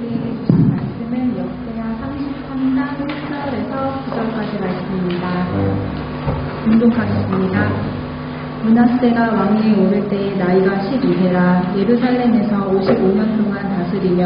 우리에게 주신 말씀은 역대하 33장 1절에서 9절까지 말씀입니다. 운동하겠습니다. 므낫세가 왕위에 오를 때에 나이가 12세라 예루살렘에서 55년 동안 다스리며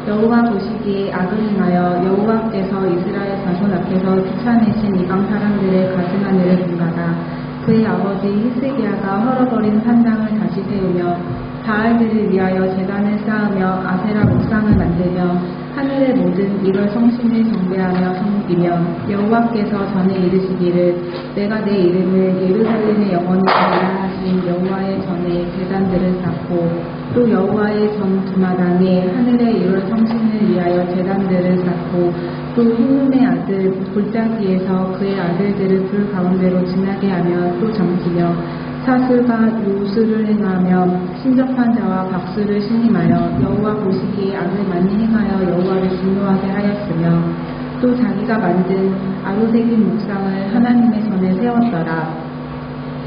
여호와 보시기에 악을 행하여 여호와께서 이스라엘 자손 앞에서 쫓아내신 이방 사람들의 가증한 일을 본받아 그의 아버지 히스기야가 헐어버린 산당을 다시 세우며 바알들을 위하여 제단을 쌓으며 아세라 목상을 만들며 하늘의 모든 이걸 성심을 경배하며 섬기며 여호와께서 전에 이르시기를 내가 내 이름을 예루살렘에 영원히 두리라 하신 여호와의 전에 제단들을 쌓고 또 여호와의 전 두마당에 하늘의 이걸 성심을 위하여 제단들을 쌓고 또 hinnom의 아들 골짜기에서 그의 아들들을 불 가운데로 지나게 하며 또 점치며 사슬과 요술을 행하며 신접한 자와 박수를 신임하여 여호와 보시기에 악을 많이 행하여 여호와를 진노하게 하였으며 또 자기가 만든 아로새긴 묵상을 하나님의 전에 세웠더라.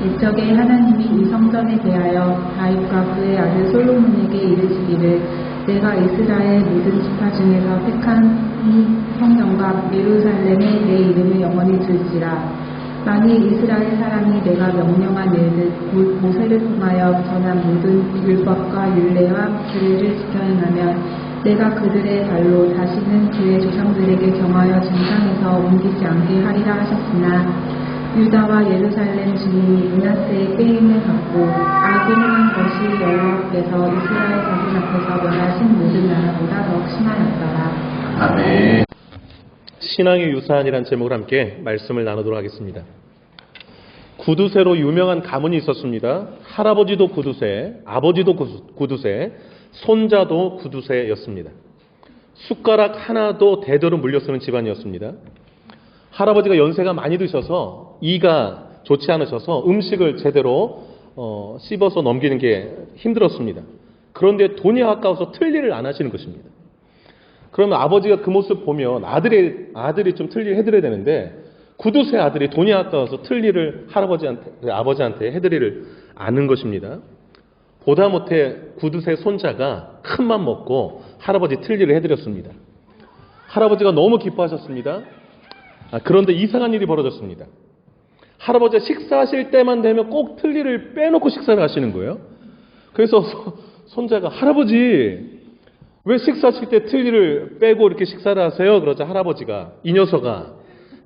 이적에 하나님이 이 성전에 대하여 다윗과 그의 아들 솔로몬에게 이르시기를 내가 이스라엘 모든 지파 중에서 택한 이 성전과 예루살렘에 내 이름을 영원히 둘지라. 만일 이스라엘 사람이 내가 명령한 일들 곧 모세를 통하여 전한 모든 율법과 율례와 규례를 지켜 행하면 내가 그들의 발로 다시는 그의 조상들에게 정하여 진상에서 옮기지 않게 하리라 하셨으나 유다와 예루살렘 주민이 므낫세의 꾀임을 갖고 악을 행한 것이 여호와께서 이스라엘 자손 앞에서 명하신 모든 나라보다 더욱 심하였더라. 아멘. 신앙의 유산이란 제목을 함께 말씀을 나누도록 하겠습니다. 구두쇠로 유명한 가문이 있었습니다. 할아버지도 구두쇠, 아버지도 구두쇠, 손자도 구두쇠였습니다. 숟가락 하나도 대대로 물려 쓰는 집안이었습니다. 할아버지가 연세가 많이 드셔서 이가 좋지 않으셔서 음식을 제대로 씹어서 넘기는 게 힘들었습니다. 그런데 돈이 아까워서 틀니를 안 하시는 것입니다. 그러면 아버지가 그 모습 보면 아들이 좀 틀니 해드려야 되는데 구두쇠 아들이 돈이 아까워서 틀니를 아버지한테 해드리를 않은 것입니다. 보다 못해 구두쇠 손자가 큰맘 먹고 할아버지 틀니를 해드렸습니다. 할아버지가 너무 기뻐하셨습니다. 그런데 이상한 일이 벌어졌습니다. 할아버지가 식사하실 때만 되면 꼭 틀니를 빼놓고 식사를 하시는 거예요. 그래서 손자가 할아버지 왜 식사하실 때 틀니를 빼고 이렇게 식사를 하세요? 그러자 할아버지가 이 녀석아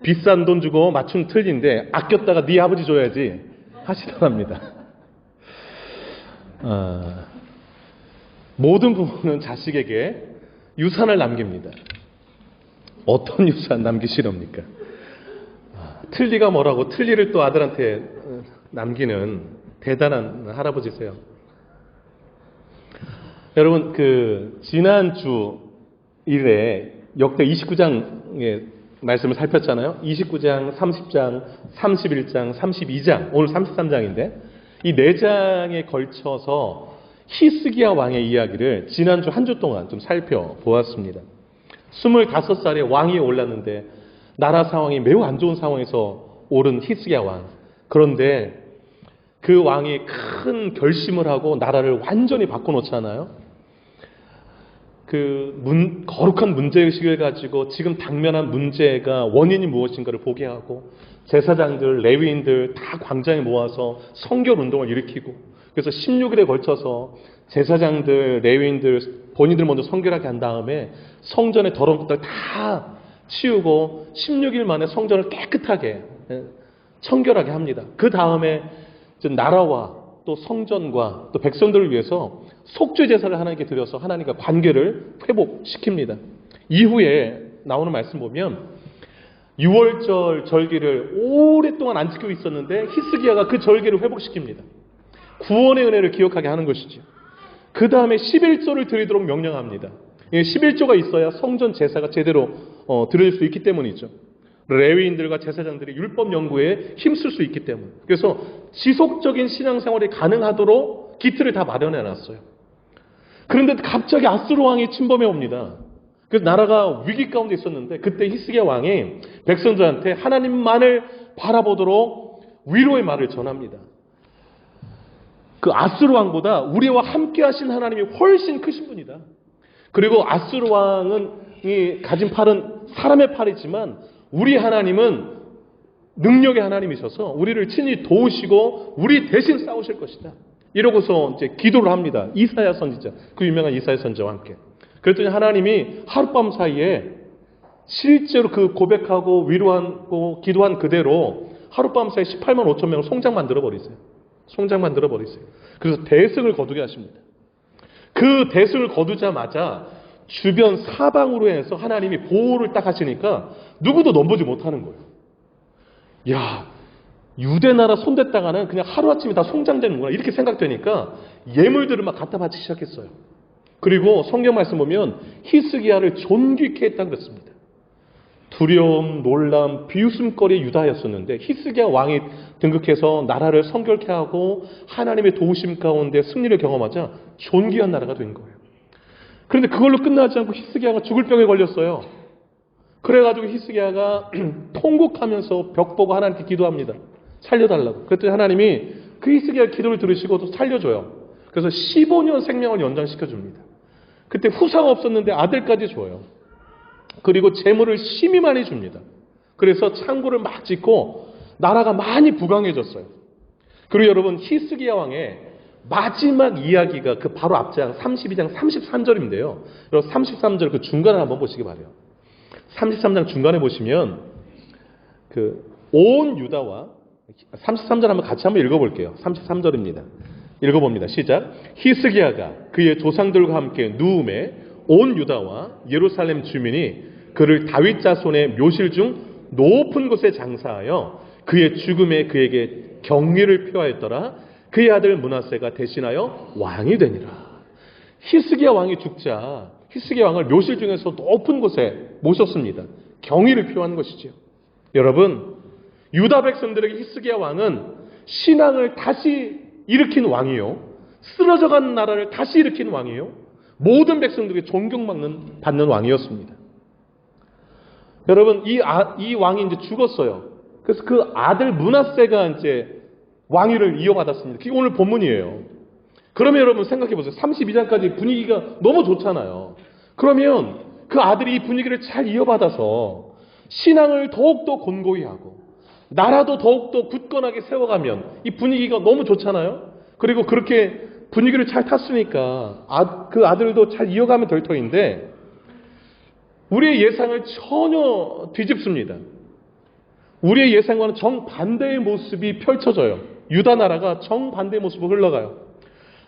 비싼 돈 주고 맞춘 틀니인데 아꼈다가 네 아버지 줘야지 하시더랍니다. 모든 부모는 자식에게 유산을 남깁니다. 어떤 유산 남기시렵니까? 틀니가 뭐라고 틀니를 또 아들한테 남기는 대단한 할아버지세요. 여러분 지난주 일에 역대 29장의 말씀을 살폈잖아요. 29장, 30장, 31장, 32장, 오늘 33장인데 이 4장에 걸쳐서 히스기야 왕의 이야기를 지난주 한 주 동안 좀 살펴보았습니다. 25살에 왕위에 올랐는데 나라 상황이 매우 안 좋은 상황에서 오른 히스기야 왕. 그런데 그 왕이 큰 결심을 하고 나라를 완전히 바꿔놓잖아요. 거룩한 문제의식을 가지고 지금 당면한 문제가 원인이 무엇인가를 보게 하고 제사장들, 레위인들 다 광장에 모아서 성결 운동을 일으키고 그래서 16일에 걸쳐서 제사장들, 레위인들 본인들 먼저 성결하게 한 다음에 성전의 더러운 것들 다 치우고 16일 만에 성전을 깨끗하게 청결하게 합니다. 그 다음에 나라와 또 성전과 또 백성들을 위해서 속죄 제사를 하나님께 드려서 하나님과 관계를 회복시킵니다. 이후에 나오는 말씀 보면 6월절 절기를 오랫동안 안 지키고 있었는데 히스기야가 그 절기를 회복시킵니다. 구원의 은혜를 기억하게 하는 것이죠. 그 다음에 11조를 드리도록 명령합니다. 11조가 있어야 성전 제사가 제대로 드릴 수 있기 때문이죠. 레위인들과 제사장들이 율법 연구에 힘쓸 수 있기 때문에. 그래서 지속적인 신앙생활이 가능하도록 기틀을 다 마련해 놨어요. 그런데 갑자기 아수르 왕이 침범해 옵니다. 그래서 나라가 위기 가운데 있었는데 그때 히스기야 왕이 백성들한테 하나님만을 바라보도록 위로의 말을 전합니다. 그 아수르 왕보다 우리와 함께 하신 하나님이 훨씬 크신 분이다. 그리고 아수르 왕이 가진 팔은 사람의 팔이지만 우리 하나님은 능력의 하나님이셔서 우리를 친히 도우시고 우리 대신 싸우실 것이다. 이러고서 이제 기도를 합니다. 이사야 선지자, 그 유명한 이사야 선지자와 함께. 그랬더니 하나님이 하룻밤 사이에 실제로 그 고백하고 위로하고 기도한 그대로 하룻밤 사이에 18만 5천 명을 송장 만들어 버리세요. 송장 만들어 버리세요. 그래서 대승을 거두게 하십니다. 그 대승을 거두자마자 주변 사방으로 해서 하나님이 보호를 딱 하시니까 누구도 넘보지 못하는 거예요. 야, 유대 나라 손댔다가는 그냥 하루아침에 다 송장되는구나 이렇게 생각되니까 예물들을 막 갖다 바치기 시작했어요. 그리고 성경 말씀 보면 히스기야를 존귀케 했다 그랬습니다. 두려움, 놀람, 비웃음거리의 유다였었는데 히스기야 왕이 등극해서 나라를 성결케 하고 하나님의 도우심 가운데 승리를 경험하자 존귀한 나라가 된 거예요. 그런데 그걸로 끝나지 않고 히스기야가 죽을 병에 걸렸어요. 그래가지고 히스기야가 통곡하면서 벽 보고 하나님께 기도합니다. 살려달라고. 그랬더니 하나님이 그 히스기야 기도를 들으시고 또 살려줘요. 그래서 15년 생명을 연장시켜줍니다. 그때 후사가 없었는데 아들까지 줘요. 그리고 재물을 심히 많이 줍니다. 그래서 창고를 막 짓고 나라가 많이 부강해졌어요. 그리고 여러분 히스기야 왕의 마지막 이야기가 그 바로 앞장 32장 33절인데요. 여러분 33절 그 중간을 한번 보시기 바래요. 33장 중간에 보시면 그 온 유다와 33절 한번 같이 한번 읽어볼게요. 33절입니다. 읽어봅니다. 시작. 히스기야가 그의 조상들과 함께 누움에 온 유다와 예루살렘 주민이 그를 다윗 자손의 묘실 중 높은 곳에 장사하여 그의 죽음에 그에게 경리를 표하였더라. 그의 아들 므낫세가 대신하여 왕이 되니라. 히스기야 왕이 죽자 히스기야 왕을 묘실 중에서 높은 곳에 모셨습니다. 경의를 표한 것이죠. 여러분, 유다 백성들에게 히스기야 왕은 신앙을 다시 일으킨 왕이요, 쓰러져간 나라를 다시 일으킨 왕이요, 모든 백성들에게 존경받는 왕이었습니다. 여러분, 이 왕이 이제 죽었어요. 그래서 그 아들 므낫세가 이제 왕위를 이어받았습니다. 그게 오늘 본문이에요. 그러면 여러분 생각해 보세요. 32장까지 분위기가 너무 좋잖아요. 그러면 그 아들이 이 분위기를 잘 이어받아서 신앙을 더욱더 곤고히 하고 나라도 더욱더 굳건하게 세워가면 이 분위기가 너무 좋잖아요. 그리고 그렇게 분위기를 잘 탔으니까 그 아들도 잘 이어가면 될 터인데 우리의 예상을 전혀 뒤집습니다. 우리의 예상과는 정반대의 모습이 펼쳐져요. 유다 나라가 정반대의 모습으로 흘러가요.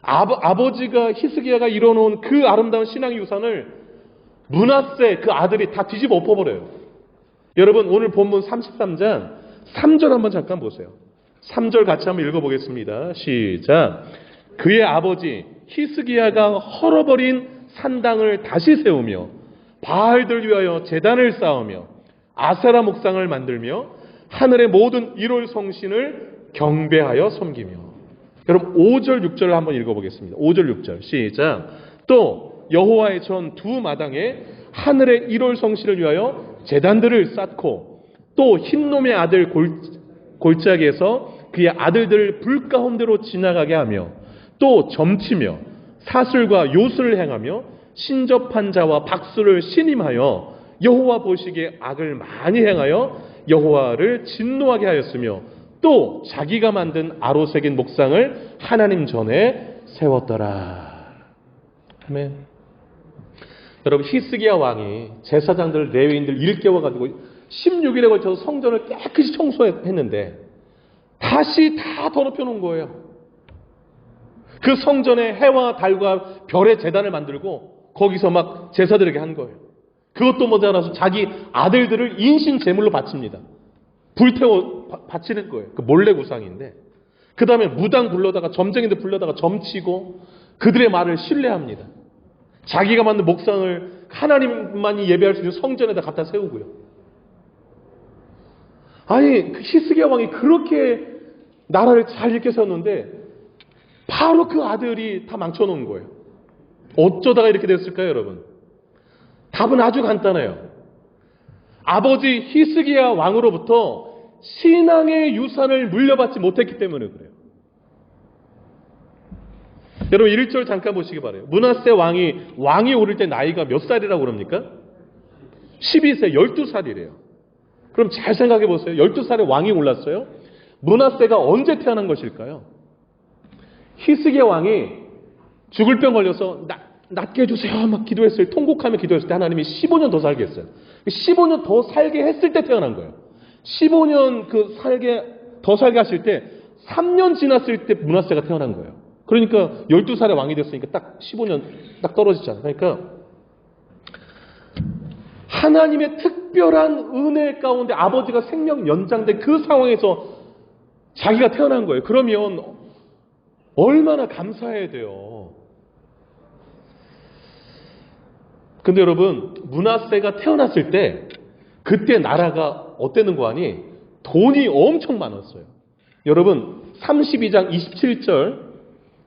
아버지가 히스기야가 이뤄놓은 그 아름다운 신앙의 유산을 므낫세 그 아들이 다 뒤집어 엎어버려요. 여러분 오늘 본문 33장 3절 한번 잠깐 보세요. 3절 같이 한번 읽어보겠습니다. 시작. 그의 아버지 히스기야가 헐어버린 산당을 다시 세우며 바알들 위하여 제단을 쌓으며 아세라 목상을 만들며 하늘의 모든 일월 성신을 경배하여 섬기며. 여러분 5절 6절을 한번 읽어보겠습니다. 5절 6절 시작. 또 여호와의 전 두 마당에 하늘의 일월 성신을 위하여 제단들을 쌓고 또 흰놈의 아들 골짜기에서 그의 아들들을 불 가운데로 지나가게 하며 또 점치며 사슬과 요술을 행하며 신접한 자와 박수를 신임하여 여호와 보시기에 악을 많이 행하여 여호와를 진노하게 하였으며 또 자기가 만든 아로새긴 목상을 하나님 전에 세웠더라. 아멘. 여러분 히스기야 왕이 제사장들 레위인들 일깨워가지고 16일에 걸쳐서 성전을 깨끗이 청소했는데 다시 다 더럽혀 놓은 거예요. 그 성전에 해와 달과 별의 제단을 만들고 거기서 막 제사드리게 한 거예요. 그것도 모자라서 자기 아들들을 인신 제물로 바칩니다. 불태워 바치는 거예요. 그 몰래 구상인데 그 다음에 무당 불러다가 점쟁이들 불러다가 점치고 그들의 말을 신뢰합니다. 자기가 만든 목상을 하나님만이 예배할 수 있는 성전에다 갖다 세우고요. 아니 히스기야 왕이 그렇게 나라를 잘 일으켜 세웠는데 바로 그 아들이 다 망쳐놓은 거예요. 어쩌다가 이렇게 됐을까요, 여러분? 답은 아주 간단해요. 아버지 히스기야 왕으로부터 신앙의 유산을 물려받지 못했기 때문에 그래요. 여러분 1절 잠깐 보시기 바라요. 므낫세 왕이 오를 때 나이가 몇 살이라고 그럽니까? 12세, 12살이래요. 그럼 잘 생각해 보세요. 12살에 왕이 올랐어요. 므낫세가 언제 태어난 것일까요? 히스기야 왕이 죽을 병 걸려서 낫게 해주세요 막 기도했어요. 통곡하며 기도했을 때 하나님이 15년 더 살게 했어요. 15년 더 살게 했을 때 태어난 거예요. 15년 더 살게 하실 때 3년 지났을 때 므낫세가 태어난 거예요. 그러니까 12살에 왕이 됐으니까 딱 15년 딱 떨어지잖아요. 그러니까 하나님의 특별한 은혜 가운데 아버지가 생명 연장된 그 상황에서 자기가 태어난 거예요. 그러면 얼마나 감사해야 돼요. 근데 여러분, 므낫세가 태어났을 때 그때 나라가 어땠는 거 아니? 돈이 엄청 많았어요. 여러분 32장 27절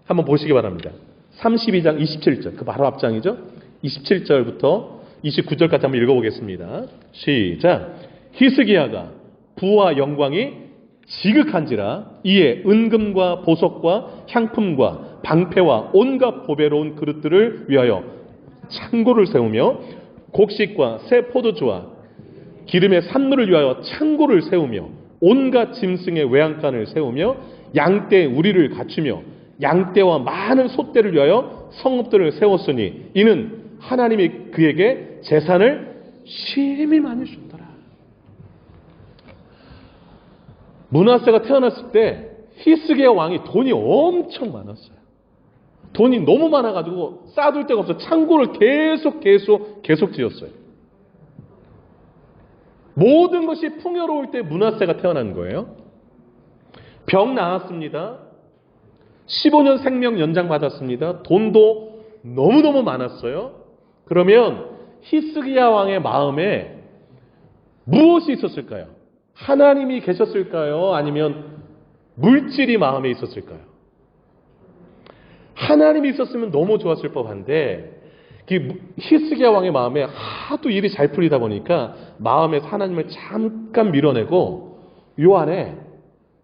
한번 보시기 바랍니다. 32장 27절 그 바로 앞장이죠. 27절부터 29절까지 한번 읽어보겠습니다. 시작. 히스기야가 부와 영광이 지극한지라 이에 은금과 보석과 향품과 방패와 온갖 보배로운 그릇들을 위하여 창고를 세우며 곡식과 새 포도주와 기름의 산물을 위하여 창고를 세우며 온갖 짐승의 외양간을 세우며 양떼 우리를 갖추며 양떼와 많은 소떼를 위하여 성읍들을 세웠으니 이는 하나님이 그에게 재산을 심히 많이 줬더라. 므낫세가 태어났을 때 히스기야 왕이 돈이 엄청 많았어요. 돈이 너무 많아가지고 쌓아둘 데가 없어 창고를 계속 지었어요. 모든 것이 풍요로울 때 므낫세가 태어난 거예요. 병 나았습니다. 15년 생명 연장 받았습니다. 돈도 너무너무 많았어요. 그러면 히스기야 왕의 마음에 무엇이 있었을까요? 하나님이 계셨을까요? 아니면 물질이 마음에 있었을까요? 하나님이 있었으면 너무 좋았을 법한데 히스기야 왕의 마음에 하도 일이 잘 풀리다 보니까 마음에서 하나님을 잠깐 밀어내고 요 안에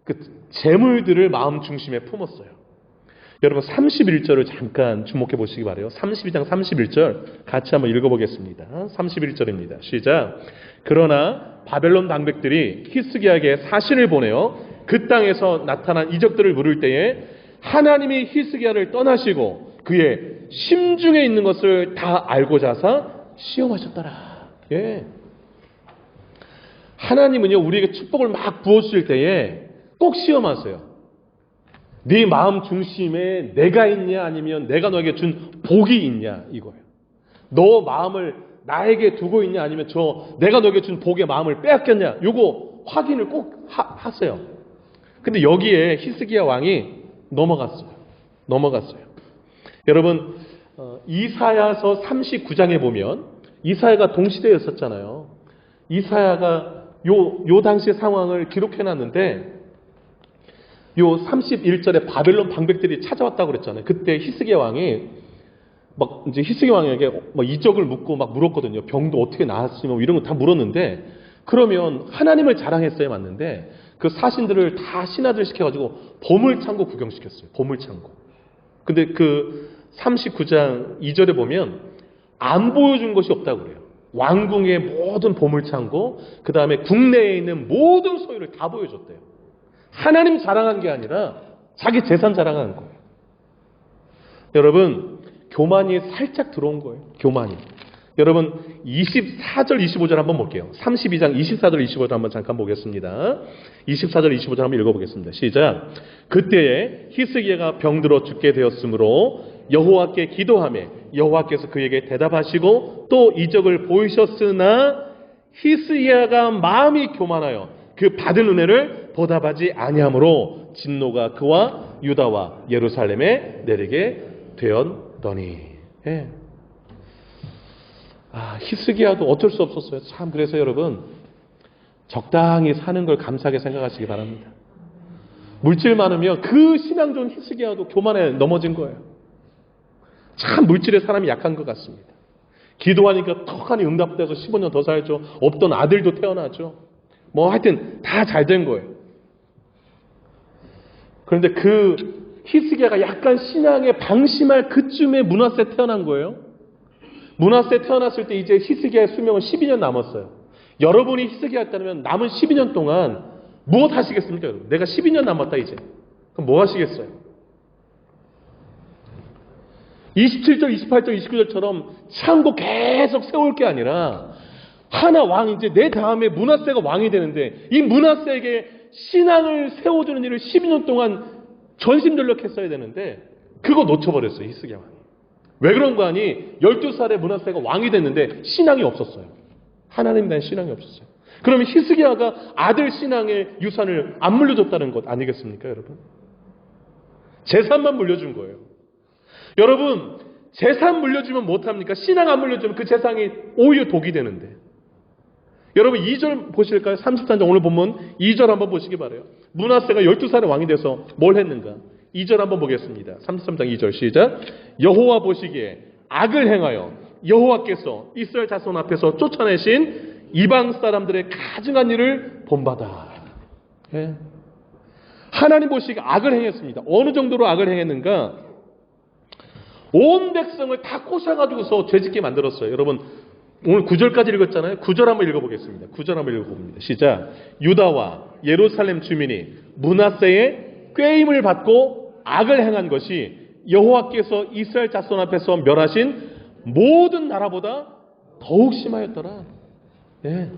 그 재물들을 마음 중심에 품었어요. 여러분 31절을 잠깐 주목해 보시기 바라요. 32장 31절 같이 한번 읽어보겠습니다. 31절입니다. 시작. 그러나 바벨론 방백들이 히스기야에게 사신을 보내어 그 땅에서 나타난 이적들을 물을 때에 하나님이 히스기야를 떠나시고 그의 심중에 있는 것을 다 알고자 하사 시험하셨더라. 예. 하나님은요 우리에게 축복을 막 부어주실 때에 꼭 시험하세요. 네 마음 중심에 내가 있냐 아니면 내가 너에게 준 복이 있냐 이거예요. 너 마음을 나에게 두고 있냐 아니면 내가 너에게 준 복의 마음을 빼앗겼냐 요거 확인을 꼭 하세요. 근데 여기에 히스기야 왕이 넘어갔어요. 여러분 이사야서 39장에 보면 이사야가 동시대였었잖아요. 이사야가 요 당시의 상황을 기록해놨는데 요 31절에 바벨론 방백들이 찾아왔다고 그랬잖아요. 그때 히스기야 왕이 막 이제 히스기야 왕에게 막 이적을 묻고 막 물었거든요. 병도 어떻게 나았으며 뭐 이런 거 다 물었는데 그러면 하나님을 자랑했어야 맞는데 그 사신들을 다 신하들 시켜가지고 보물창고 구경시켰어요. 보물창고. 근데 그 39장 2절에 보면 안 보여준 것이 없다고 그래요. 왕궁의 모든 보물창고 그 다음에 국내에 있는 모든 소유를 다 보여줬대요. 하나님 자랑한 게 아니라 자기 재산 자랑한 거예요. 여러분 교만이 살짝 들어온 거예요. 교만이. 여러분 24절 25절 한번 볼게요. 32장 24절 25절 한번 잠깐 보겠습니다. 24절 25절 한번 읽어보겠습니다. 시작. 그때에 히스기야가 병들어 죽게 되었으므로 여호와께 기도하며 여호와께서 그에게 대답하시고 또 이적을 보이셨으나 히스기야가 마음이 교만하여 그 받은 은혜를 보답하지 아니하므로 진노가 그와 유다와 예루살렘에 내리게 되었더니. 예. 히스기야도 어쩔 수 없었어요. 참 그래서 여러분 적당히 사는 걸 감사하게 생각하시기 바랍니다. 물질 많으면 그 신앙 좋은 히스기야도 교만에 넘어진 거예요. 참 물질에 사람이 약한 것 같습니다. 기도하니까 턱하니 응답돼서 15년 더 살죠. 없던 아들도 태어나죠. 뭐 하여튼 다 잘 된 거예요. 그런데 그 히스기야가 약간 신앙에 방심할 그쯤에 므낫세 태어난 거예요. 므낫세 태어났을 때 이제 히스기야의 수명은 12년 남았어요. 여러분이 히스기야였다면 남은 12년 동안 무엇 하시겠습니까, 여러분? 내가 12년 남았다 이제. 그럼 뭐 하시겠어요? 27절, 28절, 29절처럼 창고 계속 세울 게 아니라 하나 왕, 이제 내 다음에 므낫세가 왕이 되는데 이 므낫세에게 신앙을 세워주는 일을 12년 동안 전심전력했어야 되는데 그거 놓쳐버렸어요, 히스기야 왕이. 왜 그런 거 아니? 12살에 므낫세가 왕이 됐는데 신앙이 없었어요. 하나님에 대한 신앙이 없었어요. 그러면 히스기야가 아들 신앙의 유산을 안 물려줬다는 것 아니겠습니까, 여러분? 재산만 물려준 거예요. 여러분, 재산 물려주면 못합니까? 신앙 안 물려주면 그 재산이 오히려 독이 되는데. 여러분 2절 보실까요? 33장 오늘 본문 2절 한번 보시기 바라요. 므낫세가 12살에 왕이 돼서 뭘 했는가? 2절 한번 보겠습니다. 33장 2절 시작. 여호와 보시기에 악을 행하여 여호와께서 이스라엘 자손 앞에서 쫓아내신 이방 사람들의 가증한 일을 본받아. 예. 하나님 보시기에 악을 행했습니다. 어느 정도로 악을 행했는가? 온 백성을 다 꼬셔가지고서 죄짓게 만들었어요. 여러분 오늘 9절까지 읽었잖아요. 9절 한번 읽어보겠습니다. 9절 한번 읽어봅니다. 시작. 유다와 예루살렘 주민이 므낫세의 꾀임을 받고 악을 행한 것이 여호와께서 이스라엘 자손 앞에서 멸하신 모든 나라보다 더욱 심하였더라. 예.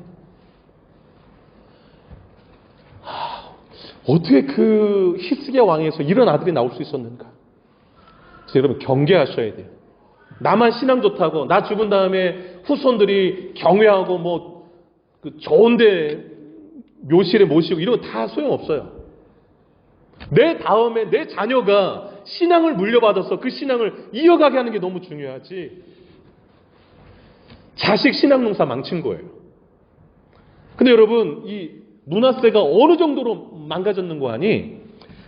어떻게 그 히스기야 왕에서 이런 아들이 나올 수 있었는가? 그래서 여러분 경계하셔야 돼요. 나만 신앙 좋다고 나 죽은 다음에 후손들이 경외하고 뭐 그 좋은데 묘실에 모시고 이런 거 다 소용없어요. 내 다음에 내 자녀가 신앙을 물려받아서 그 신앙을 이어가게 하는 게 너무 중요하지. 자식 신앙 농사 망친 거예요. 근데 여러분 이 므낫세가 어느 정도로 망가졌는 거 아니?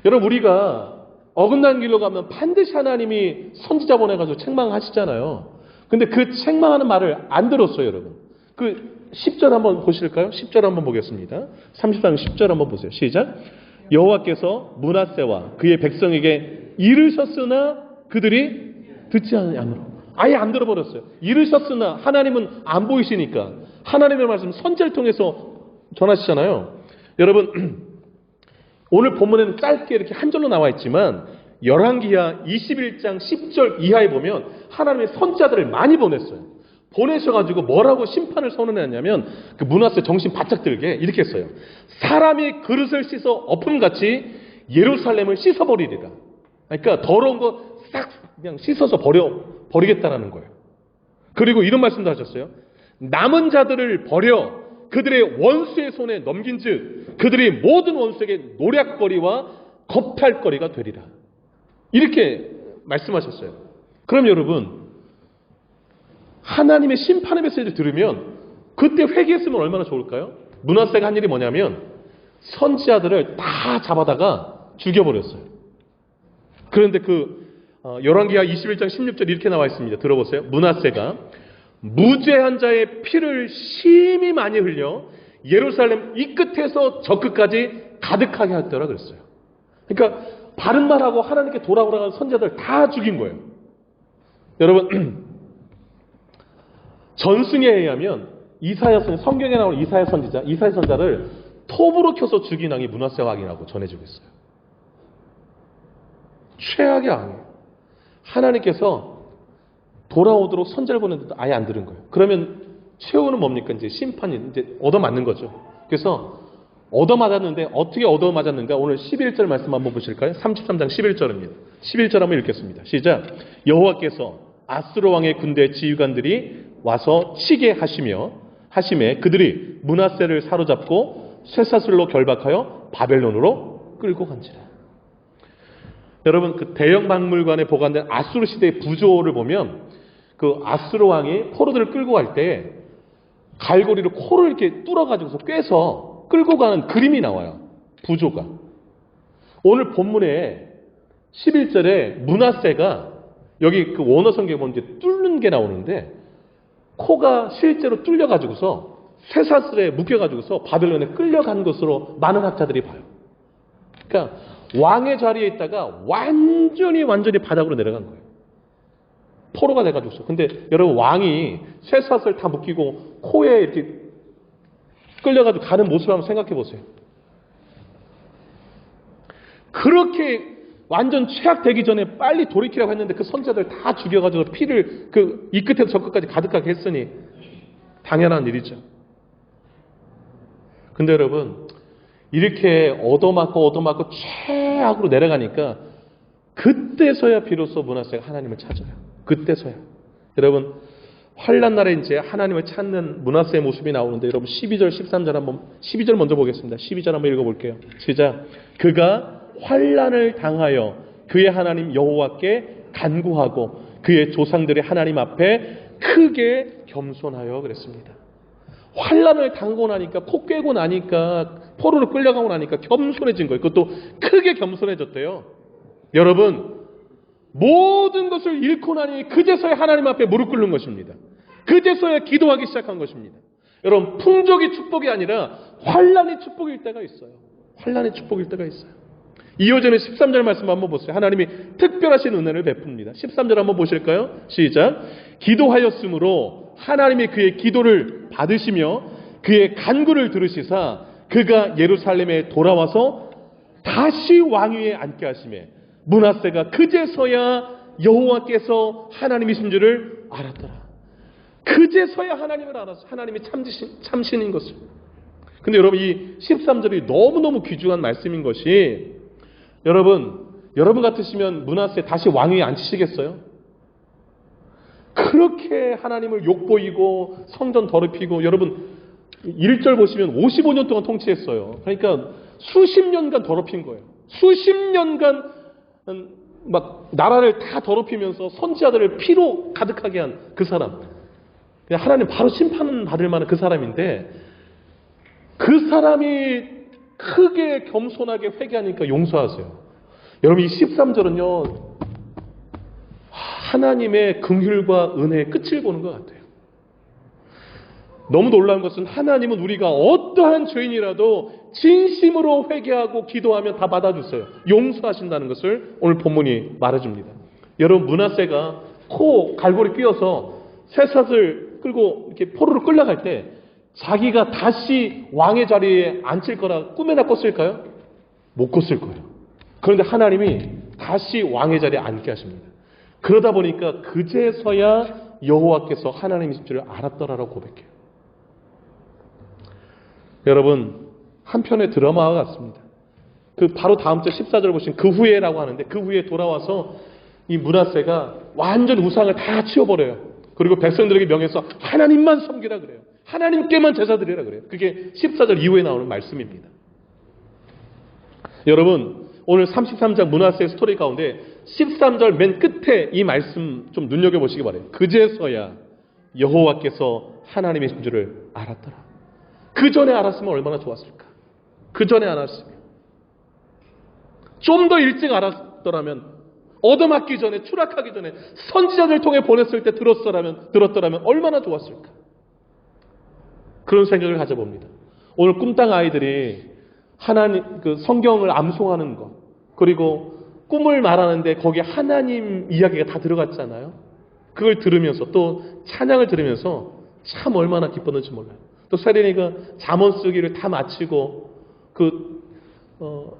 여러분 우리가 어긋난 길로 가면 반드시 하나님이 선지자 보내가지고 책망하시잖아요. 근데 그 책망하는 말을 안 들었어요, 여러분. 그 10절 한번 보실까요? 10절 한번 보겠습니다. 33장 10절 한번 보세요. 시작. 여호와께서 므낫세와 그의 백성에게 이르셨으나 그들이 듣지 않으므로. 아예 안 들어버렸어요. 이르셨으나 하나님은 안 보이시니까 하나님의 말씀 선지자를 통해서 전하시잖아요. 여러분 오늘 본문에는 짧게 이렇게 한 절로 나와 있지만 열왕기하 21장 10절 이하에 보면 하나님의 선지자들을 많이 보냈어요. 보내셔가지고 뭐라고 심판을 선언했냐면 그 므낫세 정신 바짝 들게 이렇게 했어요. 사람이 그릇을 씻어 엎음같이 예루살렘을 씻어버리리라. 그러니까 더러운 거 싹 그냥 씻어서 버리겠다라는 거예요. 그리고 이런 말씀도 하셨어요. 남은 자들을 버려 그들의 원수의 손에 넘긴즉 그들이 모든 원수에게 노략거리와 겁탈거리가 되리라. 이렇게 말씀하셨어요. 그럼 여러분 하나님의 심판의 메시지를 들으면 그때 회개했으면 얼마나 좋을까요? 므낫세가 한 일이 뭐냐면 선지자들을 다 잡아다가 죽여버렸어요. 그런데 그 열왕기하 21장 16절 이렇게 나와 있습니다. 들어보세요. 므낫세가 무죄한 자의 피를 심히 많이 흘려 예루살렘 이 끝에서 저 끝까지 가득하게 하더라 그랬어요. 그러니까 바른 말하고 하나님께 돌아오라는 선지자들 다 죽인 거예요. 여러분 전승에 의하면 성경에 나오는 이사야 선지자를 톱으로 켜서 죽인 왕이 므낫세 왕이라고 전해지고 있어요. 최악의 왕이에요. 하나님께서 돌아오도록 선지자를 보냈는데도 아예 안 들은 거예요. 그러면 최후는 뭡니까? 이제 심판이 이제 얻어맞는 거죠. 그래서 얻어맞았는데 어떻게 얻어맞았는가? 오늘 11절 말씀 한번 보실까요? 33장 11절입니다. 11절 한번 읽겠습니다. 시작. 여호와께서 아스로 왕의 군대 지휘관들이 와서 치게 하심에 그들이 므낫세를 사로잡고 쇠사슬로 결박하여 바벨론으로 끌고 간지라. 여러분 그 대형 박물관에 보관된 아수르 시대의 부조를 보면 그 아수르 왕이 포로들을 끌고 갈 때 갈고리로 코를 이렇게 뚫어가지고서 꿰서 끌고 가는 그림이 나와요. 부조가. 오늘 본문에 11절에 므낫세가 여기 그 원어 성경에 보면 이제 뚫는 게 나오는데 코가 실제로 뚫려가지고서 쇠사슬에 묶여가지고서 바벨론에 끌려간 것으로 많은 학자들이 봐요. 그러니까 왕의 자리에 있다가 완전히 바닥으로 내려간 거예요. 포로가 돼가지고. 근데 여러분, 왕이 쇠사슬 다 묶이고 코에 이렇게 끌려가지고 가는 모습을 한번 생각해 보세요. 그렇게 완전 최악되기 전에 빨리 돌이키라고 했는데 그 선지자들 다 죽여가지고 피를 이 끝에서 저 끝까지 가득하게 했으니 당연한 일이죠. 근데 여러분, 이렇게 얻어맞고 최악으로 내려가니까 그때서야 비로소 므낫세가 하나님을 찾아요. 그때서야. 여러분, 환난 날에 이제 하나님을 찾는 므낫세의 모습이 나오는데, 여러분 12절 13절 12절 먼저 보겠습니다. 12절 한번 읽어볼게요. 시작. 그가 환난을 당하여 그의 하나님 여호와께 간구하고 그의 조상들의 하나님 앞에 크게 겸손하여 그랬습니다. 환난을 당하고 나니까, 코 꿰고 나니까, 포로로 끌려가고 나니까 겸손해진 거예요. 그것도 크게 겸손해졌대요. 여러분, 모든 것을 잃고 나니 그제서야 하나님 앞에 무릎 꿇는 것입니다. 그제서야 기도하기 시작한 것입니다. 여러분, 풍족이 축복이 아니라 환난이 축복일 때가 있어요. 환난이 축복일 때가 있어요. 이어지는 13절 말씀 한번 보세요. 하나님이 특별하신 은혜를 베풉니다. 13절 한번 보실까요? 시작. 기도하였으므로 하나님이 그의 기도를 받으시며 그의 간구를 들으시사 그가 예루살렘에 돌아와서 다시 왕위에 앉게 하시매 므낫세가 그제서야 여호와께서 하나님이신 줄을 알았더라. 그제서야 하나님을 알았어. 하나님이 참신인 것을. 근데 여러분, 이 13절이 너무너무 귀중한 말씀인 것이, 여러분 같으시면 므낫세 다시 왕위에 앉히시겠어요? 그렇게 하나님을 욕보이고 성전 더럽히고, 여러분 1절 보시면 55년 동안 통치했어요. 그러니까 수십 년간 더럽힌 거예요. 수십 년간 막 나라를 다 더럽히면서 선지자들을 피로 가득하게 한 그 사람. 하나님 바로 심판 받을 만한 그 사람인데, 그 사람이 크게 겸손하게 회개하니까 용서하세요. 여러분, 이 13절은요 하나님의 긍휼과 은혜의 끝을 보는 것 같아요. 너무 놀라운 것은 하나님은 우리가 어떠한 죄인이라도 진심으로 회개하고 기도하면 다 받아주세요. 용서하신다는 것을 오늘 본문이 말해줍니다. 여러분, 므낫세가 코 갈고리 꿰어서 쇠사슬 끌고 이렇게 포로로 끌려갈 때 자기가 다시 왕의 자리에 앉힐 거라 꿈에나 꿨을까요? 못 꿨을 거예요. 그런데 하나님이 다시 왕의 자리에 앉게 하십니다. 그러다 보니까 그제서야 여호와께서 하나님이신 줄을 알았더라라고 고백해요. 여러분, 한편의 드라마와 같습니다. 바로 다음 절 14절 보시면 그 후에라고 하는데, 그 후에 돌아와서 이 므낫세가 완전 우상을 다 치워버려요. 그리고 백성들에게 명해서 하나님만 섬기라 그래요. 하나님께만 제사 드리라 그래요. 그게 14절 이후에 나오는 말씀입니다. 여러분, 오늘 33장 므낫세의 스토리 가운데 13절 맨 끝에 이 말씀 좀 눈여겨보시기 바라요. 그제서야 여호와께서 하나님이신 줄을 알았더라. 그 전에 알았으면 얼마나 좋았을까. 그 전에 알았으면, 좀 더 일찍 알았더라면, 얻어맞기 전에, 추락하기 전에 선지자들 통해 보냈을 때 들었더라면 얼마나 좋았을까. 그런 생각을 가져봅니다. 오늘 꿈땅 아이들이 하나님 성경을 암송하는 것, 그리고 꿈을 말하는데 거기에 하나님 이야기가 다 들어갔잖아요. 그걸 들으면서, 또 찬양을 들으면서 참 얼마나 기뻤는지 몰라요. 또 세린이가 잠언 쓰기를 다 마치고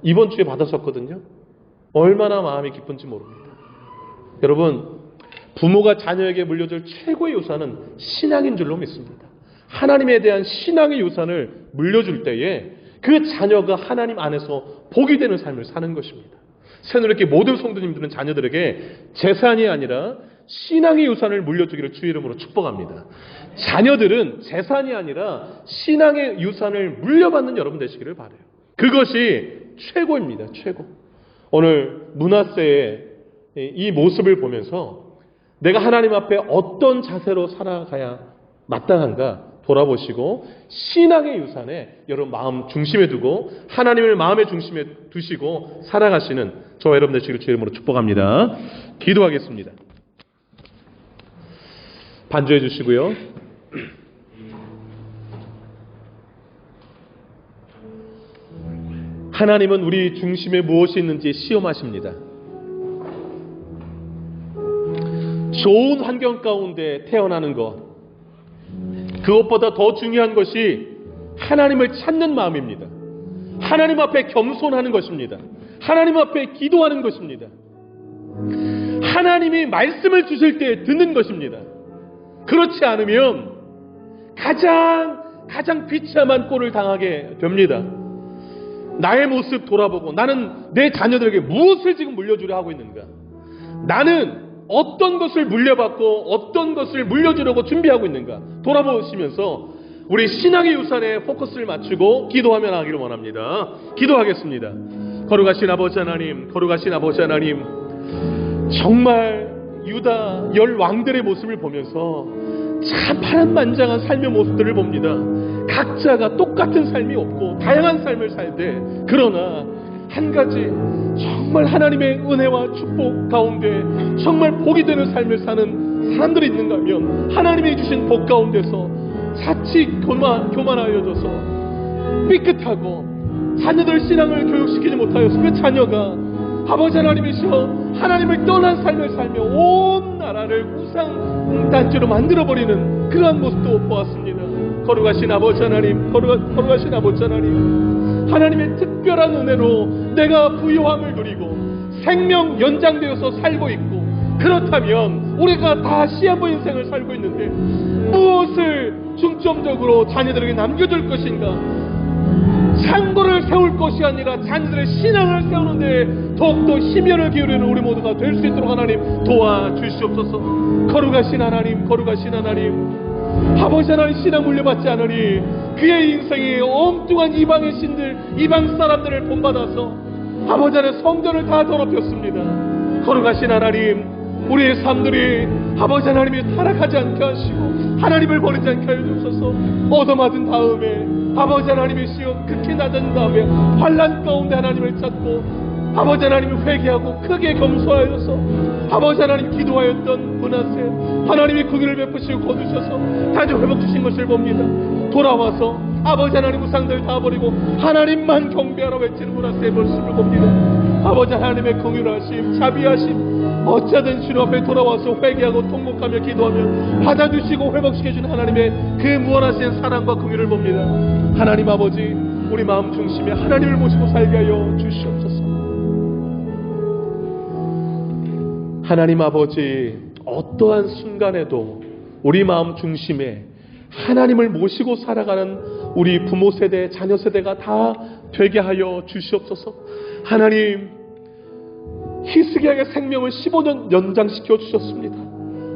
이번 주에 받았었거든요. 얼마나 마음이 기쁜지 모릅니다. 여러분, 부모가 자녀에게 물려줄 최고의 유산은 신앙인 줄로 믿습니다. 하나님에 대한 신앙의 유산을 물려줄 때에 그 자녀가 하나님 안에서 복이 되는 삶을 사는 것입니다. 새누리교회 모든 성도님들은 자녀들에게 재산이 아니라 신앙의 유산을 물려주기를 주의 이름으로 축복합니다. 자녀들은 재산이 아니라 신앙의 유산을 물려받는 여러분 되시기를 바라요. 그것이 최고입니다. 최고. 오늘 므낫세의 이 모습을 보면서 내가 하나님 앞에 어떤 자세로 살아가야 마땅한가 돌아보시고, 신앙의 유산에 여러분 마음 중심에 두고 하나님을 마음의 중심에 두시고 살아가시는 저와 여러분 되시기를 주의 이름으로 축복합니다. 기도하겠습니다. 반주해 주시고요. 하나님은 우리 중심에 무엇이 있는지 시험하십니다. 좋은 환경 가운데 태어나는 것, 그것보다 더 중요한 것이 하나님을 찾는 마음입니다. 하나님 앞에 겸손하는 것입니다. 하나님 앞에 기도하는 것입니다. 하나님이 말씀을 주실 때 듣는 것입니다. 그렇지 않으면 가장 비참한 꼴을 당하게 됩니다. 나의 모습 돌아보고 나는 내 자녀들에게 무엇을 지금 물려주려 하고 있는가? 나는 어떤 것을 물려받고 어떤 것을 물려주려고 준비하고 있는가? 돌아보시면서 우리 신앙의 유산에 포커스를 맞추고 기도하며 나가기를 원합니다. 기도하겠습니다. 거룩하신 아버지 하나님, 거룩하신 아버지 하나님, 정말 유다 열 왕들의 모습을 보면서 참 파란만장한 삶의 모습들을 봅니다. 각자가 똑같은 삶이 없고 다양한 삶을 살되, 그러나 한 가지 정말 하나님의 은혜와 축복 가운데 정말 복이 되는 삶을 사는 사람들이 있는가 하면, 하나님이 주신 복 가운데서 자칫 교만하여져서 삐끗하고 자녀들 신앙을 교육시키지 못하여서 그 자녀가 아버지 하나님이시여 하나님을 떠난 삶을 살며 온 나라를 우상단체로 만들어버리는 그러한 모습도 보았습니다. 거룩하신 아버지 하나님, 거룩하신 아버지 하나님, 하나님의 특별한 은혜로 내가 부유함을 누리고 생명 연장되어서 살고 있고, 그렇다면 우리가 다 시한부 인생을 살고 있는데 무엇을 중점적으로 자녀들에게 남겨줄 것인가? 창고를 세울 것이 아니라 자녀들의 신앙을 세우는데 더욱더 심혈을 기울이는 우리 모두가 될 수 있도록 하나님 도와주시옵소서. 거룩하신 하나님, 거룩하신 하나님, 아버지 하나님 신앙 물려받지 않으니 그의 인생이 엉뚱한 이방의 신들, 이방 사람들을 본받아서 아버지 하나님 성전을 다 더럽혔습니다. 거룩하신 하나님, 우리의 삶들이 아버지 하나님이 타락하지 않게 하시고 하나님을 버리지 않게 하여 주소서. 얻어맞은 다음에 아버지 하나님의 시험 극히 낮은 다음에 환난 가운데 하나님을 찾고 아버지 하나님이 회개하고 크게 겸손하여서 아버지 하나님 기도하였던 므낫세, 하나님이 긍휼을 베푸시고 거두셔서 다시 회복 주신 것을 봅니다. 돌아와서 아버지 하나님 우상들 다 버리고 하나님만 경배하라 외치는 므낫세의 모습을 봅니다. 아버지 하나님의 긍휼하심, 자비하심, 어쩌든 주님 앞에 돌아와서 회개하고 통곡하며 기도하며 받아주시고 회복시켜주는 하나님의 그 무한하신 사랑과 긍휼을 봅니다. 하나님 아버지, 우리 마음 중심에 하나님을 모시고 살게 하여 주시옵소서. 하나님 아버지, 어떠한 순간에도 우리 마음 중심에 하나님을 모시고 살아가는 우리 부모 세대, 자녀 세대가 다 되게 하여 주시옵소서. 하나님, 히스기야의 생명을 15년 연장시켜 주셨습니다.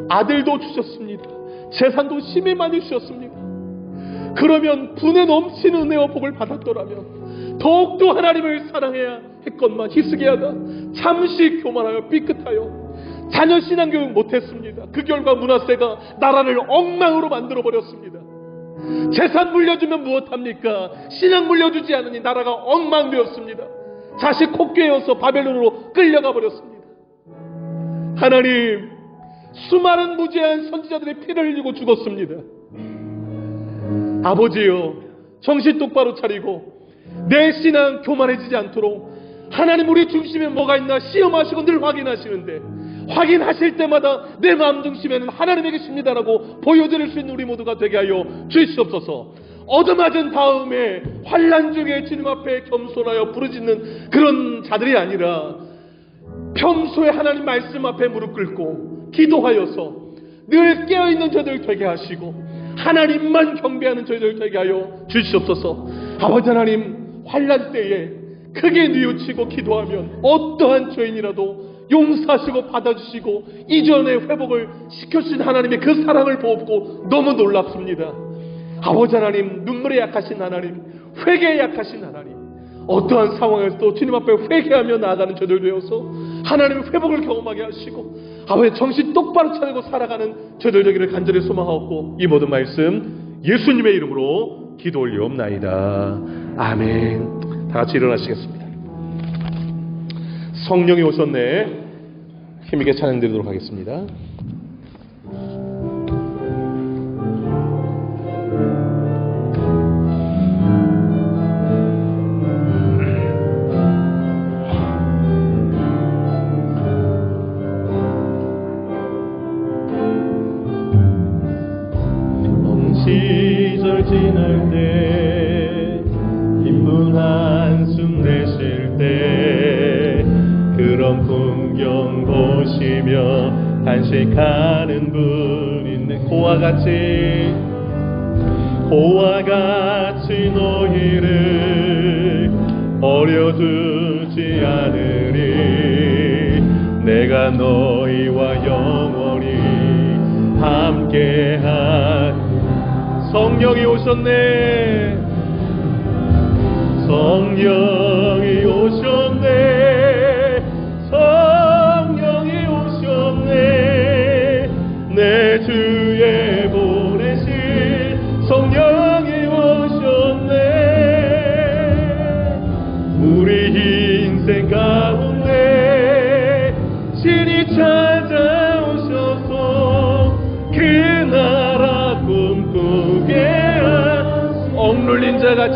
아들도 주셨습니다. 재산도 심히 많이 주셨습니다. 그러면 분에 넘치는 은혜와 복을 받았더라면 더욱더 하나님을 사랑해야 했건만 히스기야가 잠시 교만하여 삐끗하여 자녀 신앙교육 못했습니다. 그 결과 므낫세가 나라를 엉망으로 만들어버렸습니다. 재산 물려주면 무엇합니까? 신앙 물려주지 않으니 나라가 엉망되었습니다. 자식 콧괴여서 바벨론으로 끌려가 버렸습니다. 하나님, 수많은 무죄한 선지자들의 피를 흘리고 죽었습니다. 아버지요, 정신 똑바로 차리고 내 신앙 교만해지지 않도록 하나님 우리 중심에 뭐가 있나 시험하시고 늘 확인하시는데, 확인하실 때마다 내 마음 중심에는 하나님이 계십니다라고 보여드릴 수 있는 우리 모두가 되게 하여 주시옵소서. 얻어맞은 다음에 환난 중에 주님 앞에 겸손하여 부르짖는 그런 자들이 아니라 평소에 하나님 말씀 앞에 무릎 꿇고 기도하여서 늘 깨어있는 저들 되게 하시고 하나님만 경배하는 저희들 되게 하여 주시옵소서. 아버지 하나님, 환난 때에 크게 뉘우치고 기도하면 어떠한 죄인이라도 용서하시고 받아주시고 이전의 회복을 시켜주신 하나님의 그 사랑을 보고 너무 놀랍습니다. 아버지 하나님, 눈물에 약하신 하나님, 회개에 약하신 하나님, 어떠한 상황에서도 주님 앞에 회개하며 나아가는 저들 되어서 하나님의 회복을 경험하게 하시고 아버지 정신 똑바로 차리고 살아가는 저들 되기를 간절히 소망하고 이 모든 말씀 예수님의 이름으로 기도 올리옵나이다. 아멘. 다 같이 일어나시겠습니다. 성령이 오셨네. 힘있게 찬양 드리도록 하겠습니다. 시절 지날 때 기쁜 한숨 내쉴 때 그런 풍경 보시며 간식하는 분 있는 고와 같이 너희를 버려두지 않으리. 내가 너희와 영원히 함께한 성령이 오셨네. 성령이 오셨네. 성령이 오셨네. 내 주에 보내신 성령이 오셨네. 우리 인생 가운데 신이 찾아오셔서 그 나라 꿈꾸게 한 억눌린 자가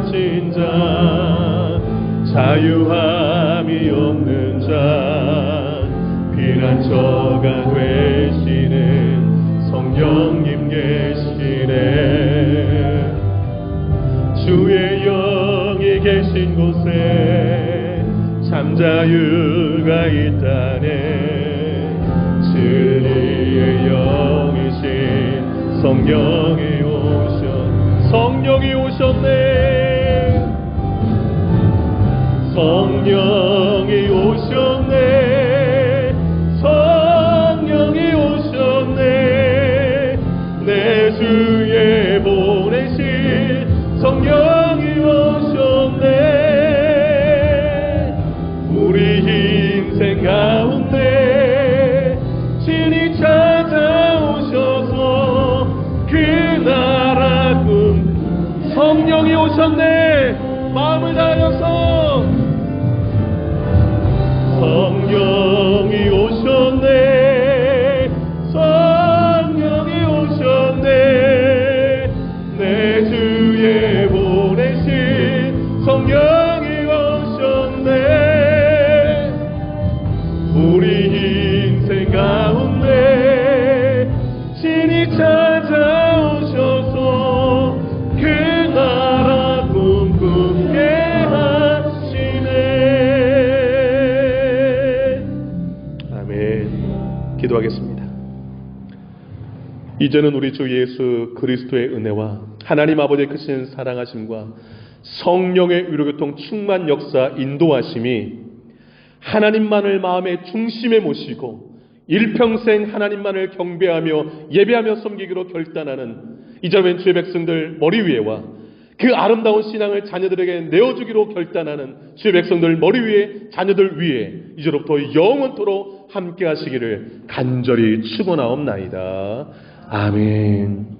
진짜 자유함이 없는 자 피난처가 되시는 성령님 계시네. 주의 영이 계신 곳에 참 자유가 있다네. 진리의 영이신 성령이 오셨네. 성령이 오셨네. 성령이 오셨네. 내 주에 보내신 성령이 오셨네. 우리 인생 가운데 신이 찾아오셔서 그 나라 꿈 성령이 오셨네. 마음을 다하여서 성령이 오셨네. 성령이 오셨네. 내 주에 보내신 성령이 오셨네. 우리 인생 가운데 신이 찾아오셔서 그 나라 꿈꾸게 하시네. 아멘. 기도하겠습니다. 이제는 우리 주 예수 그리스도의 은혜와 하나님 아버지의 크신 사랑하심과 성령의 위로교통 충만 역사 인도하심이 하나님만을 마음의 중심에 모시고 일평생 하나님만을 경배하며 예배하며 섬기기로 결단하는 이제는 주의 백성들 머리 위에와 그 아름다운 신앙을 자녀들에게 내어주기로 결단하는 주의 백성들 머리 위에 자녀들 위에 이제로부터 영원토록 함께 하시기를 간절히 축원하옵나이다. 아멘.